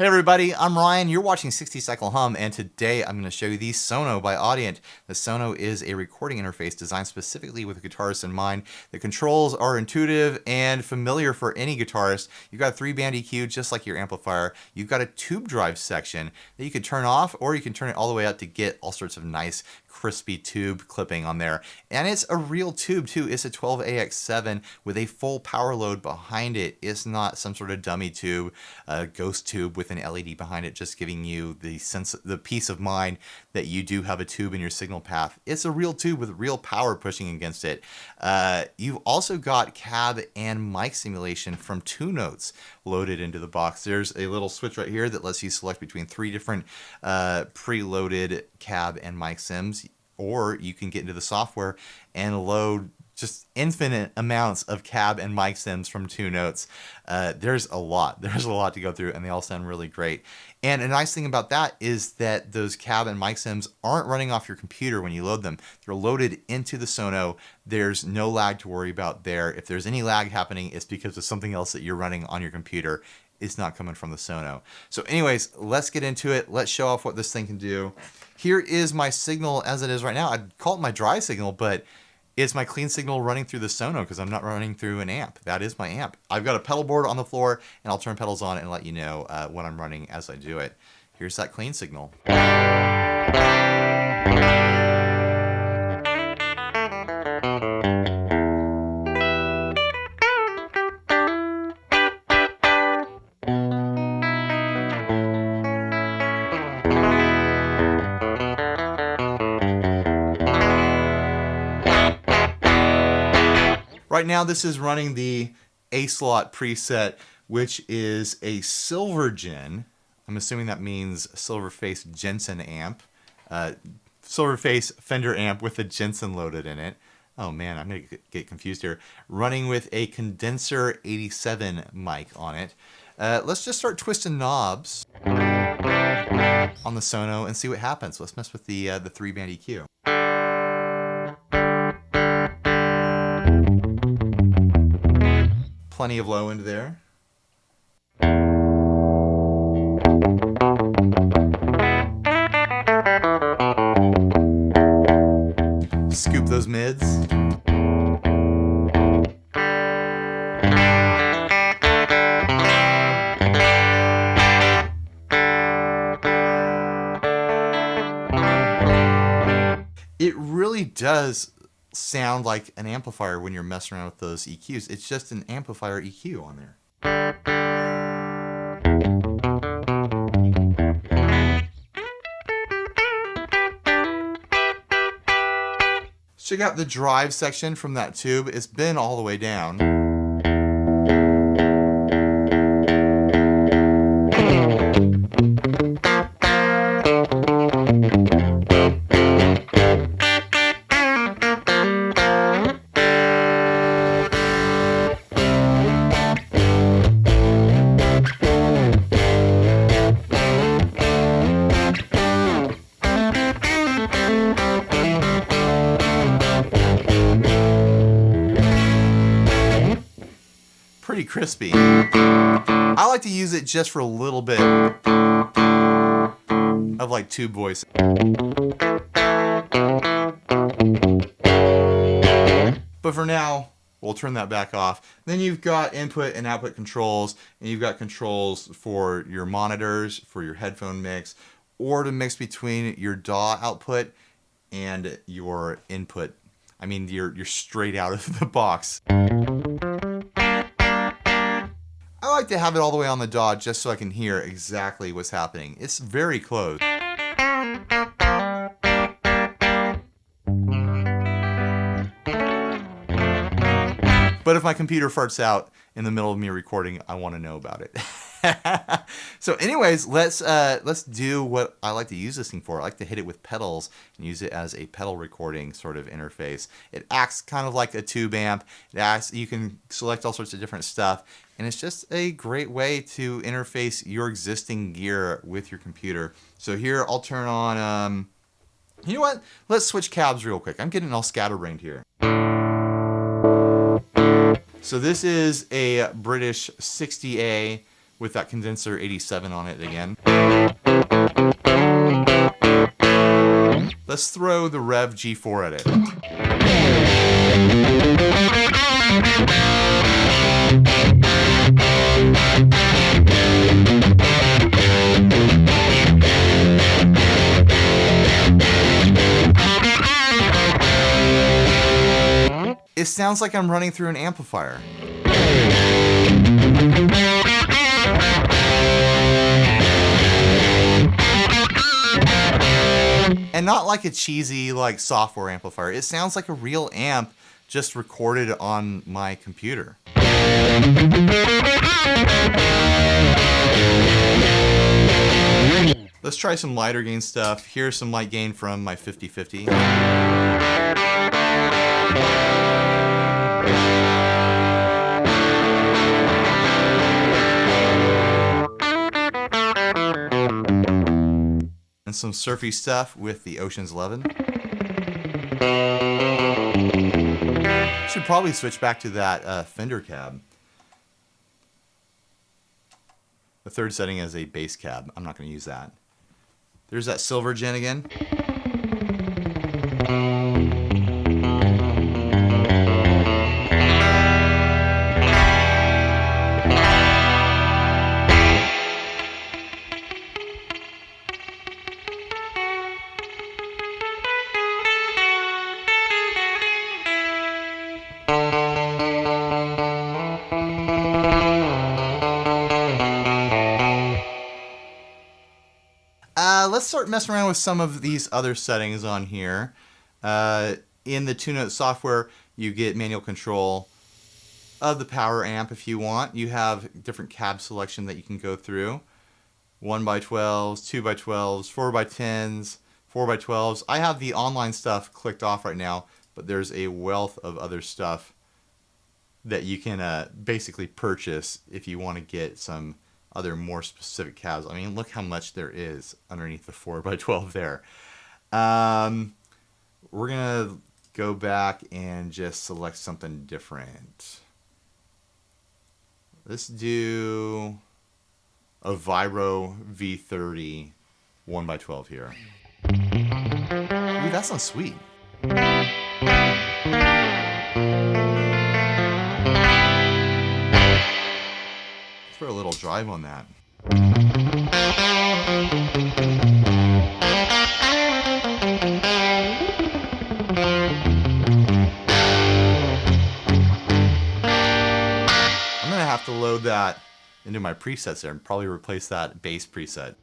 Hey everybody, I'm Ryan. You're watching 60 Cycle Hum, and today I'm going to show you the Sono by Audient. The Sono is a recording interface designed specifically with guitarists in mind. The controls are intuitive and familiar for any guitarist. You've got a 3-band EQ just like your amplifier. You've got a tube drive section that you can turn off, or you can turn it all the way up to get all sorts of nice crispy tube clipping on there. And it's a real tube too. It's a 12AX7 with a full power load behind it. It's not some sort of dummy tube, a ghost tube with an LED behind it, just giving you the sense, the peace of mind that you do have a tube in your signal path. It's a real tube with real power pushing against it. You've also got cab and mic simulation from 2 Notes loaded into the box. There's a little switch right here that lets you select between 3 different preloaded cab and mic sims, or you can get into the software and load just infinite amounts of cab and mic sims from 2 Notes. There's a lot to go through, and they all sound really great. And a nice thing about that is that those cab and mic sims aren't running off your computer when you load them. They're loaded into the Sono. There's no lag to worry about there. If there's any lag happening, it's because of something else that you're running on your computer. It's not coming from the Sono. So anyways, let's get into it. Let's show off what this thing can do. Here is my signal as it is right now. I'd call it my dry signal, but it's my clean signal running through the Sono because I'm not running through an amp. That is my amp. I've got a pedal board on the floor, and I'll turn pedals on and let you know what I'm running as I do it. Here's that clean signal. Right now, this is running the A-slot preset, which is a Silvergen. I'm assuming that means Silverface Jensen amp. Silverface Fender amp with a Jensen loaded in it. Oh man, I'm going to get confused here. Running with a Condenser 87 mic on it. Let's just start twisting knobs on the Sono and see what happens. Let's mess with the 3-band EQ. Plenty of low end there. Scoop those mids. It really does sound like an amplifier when you're messing around with those EQs. It's just an amplifier EQ on there. Check out the drive section from that tube. It's been all the way down. Pretty crispy. I like to use it just for a little bit of like tube voice. But for now, we'll turn that back off. Then you've got input and output controls, and you've got controls for your monitors, for your headphone mix, or to mix between your DAW output and your input. I mean, you're straight out of the box. I like to have it all the way on the DAW just so I can hear exactly what's happening. It's very close. But if my computer farts out in the middle of me recording, I want to know about it. So anyways, let's do what I like to use this thing for. I like to hit it with pedals and use it as a pedal recording sort of interface. It acts kind of like a tube amp. You can select all sorts of different stuff, and it's just a great way to interface your existing gear with your computer. So here I'll turn on, you know what? Let's switch cabs real quick. I'm getting all scatterbrained here. So this is a British 60A with that condenser 87 on it again. Let's throw the Rev G4 at it. It sounds like I'm running through an amplifier. And not like a cheesy like software amplifier. It sounds like a real amp just recorded on my computer. Let's try some lighter gain stuff. Here's some light gain from my 5050. And some surfy stuff with the Ocean's 11. Should probably switch back to that Fender cab. The third setting is a bass cab. I'm not going to use that. There's that silver gen again. Let's start messing around with some of these other settings on here. In the two-note software, you get manual control of the power amp if you want. You have different cab selection that you can go through. 1x12s, 2x12s, 4x10s, 4x12s. I have the online stuff clicked off right now, but there's a wealth of other stuff that you can basically purchase if you want to get some other more specific cabs. I mean, look how much there is underneath the 4x12 there. We're going to go back and just select something different. Let's do a Vibro V30 1x12 here. Ooh, that sounds sweet. Throw a little drive on that. I'm gonna have to load that into my presets there and probably replace that bass preset.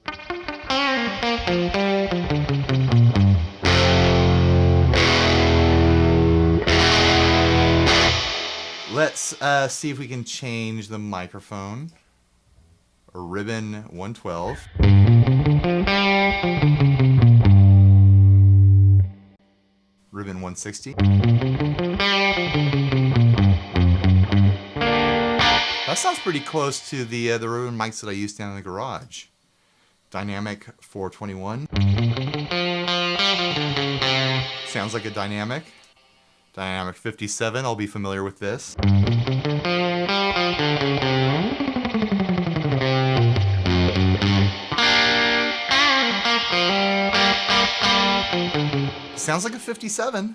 Let's see if we can change the microphone. A Ribbon 112. Ribbon 160. That sounds pretty close to the Ribbon mics that I used down in the garage. Dynamic 421. Sounds like a dynamic. Dynamic 57, I'll be familiar with this. Sounds like a 57.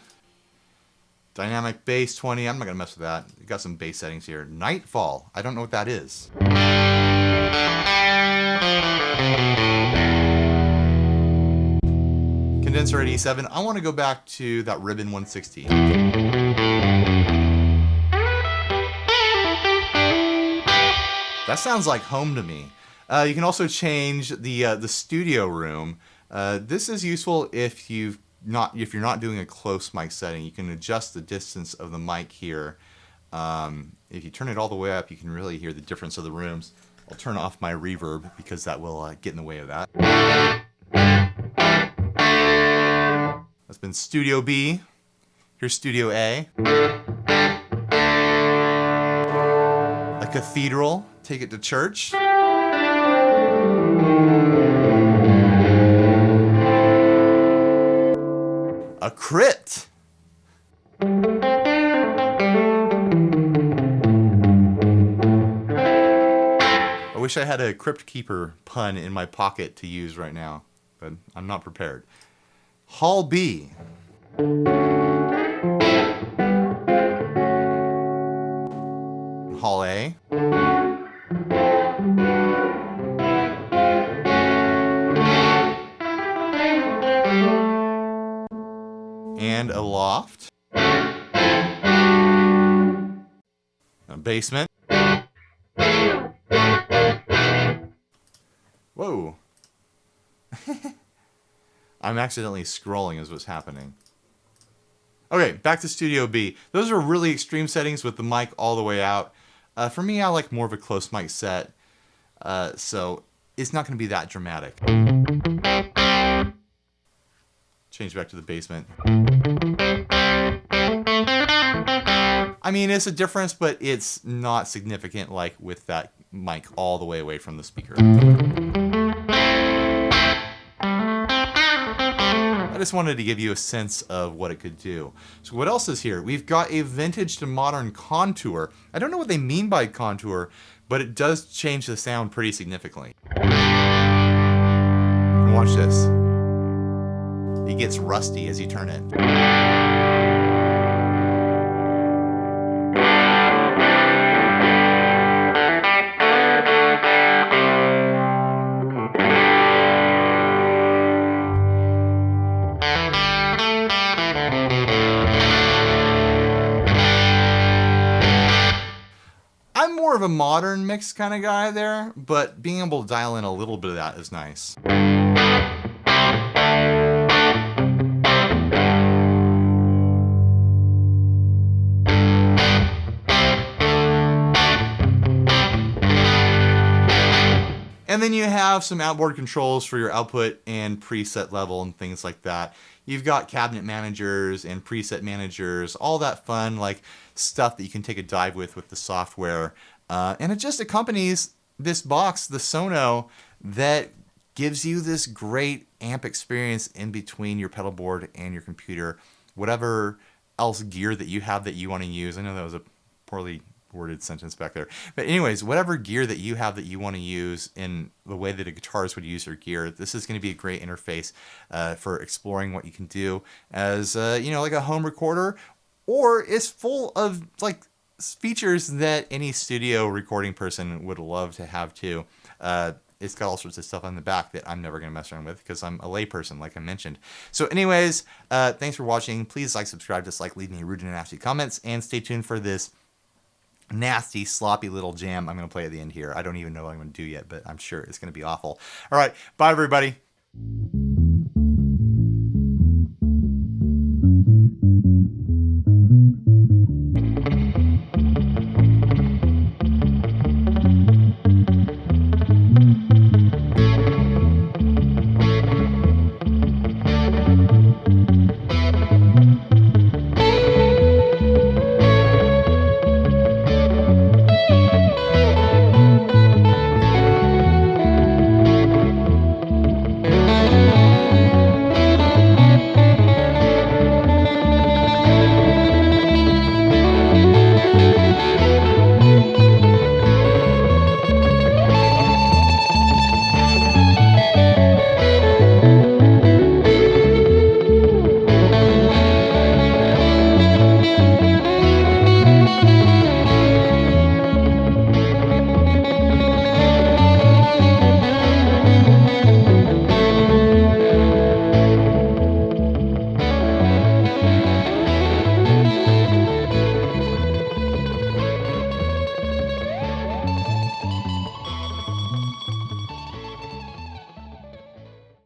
Dynamic bass 20, I'm not gonna mess with that. You got some bass settings here. Nightfall, I don't know what that is. Condenser 87, I wanna go back to that Ribbon 160. That sounds like home to me. You can also change the studio room. This is useful if you're not doing a close mic setting. You can adjust the distance of the mic here. If you turn it all the way up, you can really hear the difference of the rooms. I'll turn off my reverb because that will get in the way of that. That's been Studio B. Here's Studio A. A cathedral. Take it to church. A crypt. I wish wish I had a Crypt Keeper pun in my pocket to use right now, but I'm not prepared. Hall B. Hall A. And a loft. A basement. Whoa. I'm accidentally scrolling is what's happening. Okay, back to Studio B. Those are really extreme settings with the mic all the way out. For me, I like more of a close mic set, so it's not going to be that dramatic. Change back to the basement. I mean, it's a difference, but it's not significant like with that mic all the way away from the speaker. I just wanted to give you a sense of what it could do. So what else is here? We've got a vintage to modern contour. I don't know what they mean by contour, but it does change the sound pretty significantly. And watch this. It gets rusty as you turn it. I'm more of a modern mix kind of guy there, but being able to dial in a little bit of that is nice. And then you have some outboard controls for your output and preset level and things like that. You've got cabinet managers and preset managers, all that fun like stuff that you can take a dive with the software. And it just accompanies this box, the Sono, that gives you this great amp experience in between your pedal board and your computer. Whatever else gear that you have that you want to use. I know that was a poorly worded sentence back there. But anyways, whatever gear that you have that you want to use in the way that a guitarist would use their gear, this is going to be a great interface for exploring what you can do as, like a home recorder, or it's full of like features that any studio recording person would love to have too. It's got all sorts of stuff on the back that I'm never going to mess around with because I'm a layperson, like I mentioned. So anyways, thanks for watching. Please like, subscribe, dislike, leave me rude and nasty comments, and stay tuned for this nasty, sloppy little jam I'm going to play at the end here. I don't even know what I'm going to do yet, but I'm sure it's going to be awful. All right, bye everybody.